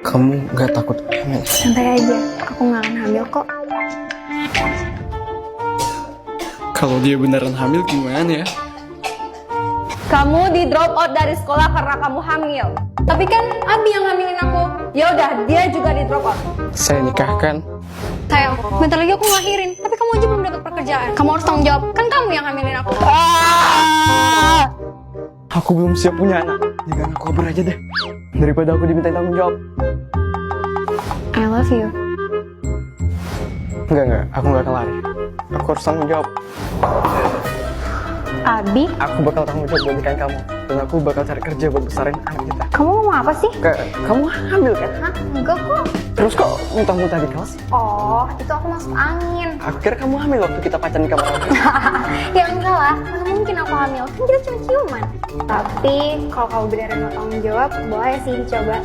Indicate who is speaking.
Speaker 1: Kamu gak takut hamil?
Speaker 2: Santai aja, aku gak akan hamil kok.
Speaker 1: Kalau dia beneran hamil gimana ya?
Speaker 3: Kamu di drop out dari sekolah karena kamu hamil. Tapi kan Abi yang hamilin aku. Ya udah, dia juga di drop out.
Speaker 1: Saya nikahkan.
Speaker 2: Sayang, bentar lagi aku ngelahirin. Tapi kamu aja belum dapat pekerjaan. Kamu harus tanggung jawab. Kan kamu yang hamilin aku.
Speaker 1: Aku belum siap punya anak. Jangan aku kabur aja deh. Daripada aku diminta tanggung jawab.
Speaker 2: I love you.
Speaker 1: Enggak. Aku gak akan lari. Aku harus tanggung jawab.
Speaker 2: Abi,
Speaker 1: Aku bakal tanggung jawab buat nikahin kamu. Dan aku bakal cari kerja buat besarin anak kita.
Speaker 2: kamu mau apa sih?
Speaker 1: Kamu hamil kan?
Speaker 2: Hah? Enggak kok.
Speaker 1: Terus kok muntah-muntah di kelas?
Speaker 2: Oh, itu aku masuk angin.
Speaker 1: Aku kira kamu hamil waktu kita pacaran di kamar hotel.
Speaker 2: Ya enggak lah, mana mungkin aku hamil. Kan kita cuma ciuman. Tapi kalau kamu beneran mau tanggung jawab, boleh sih dicoba.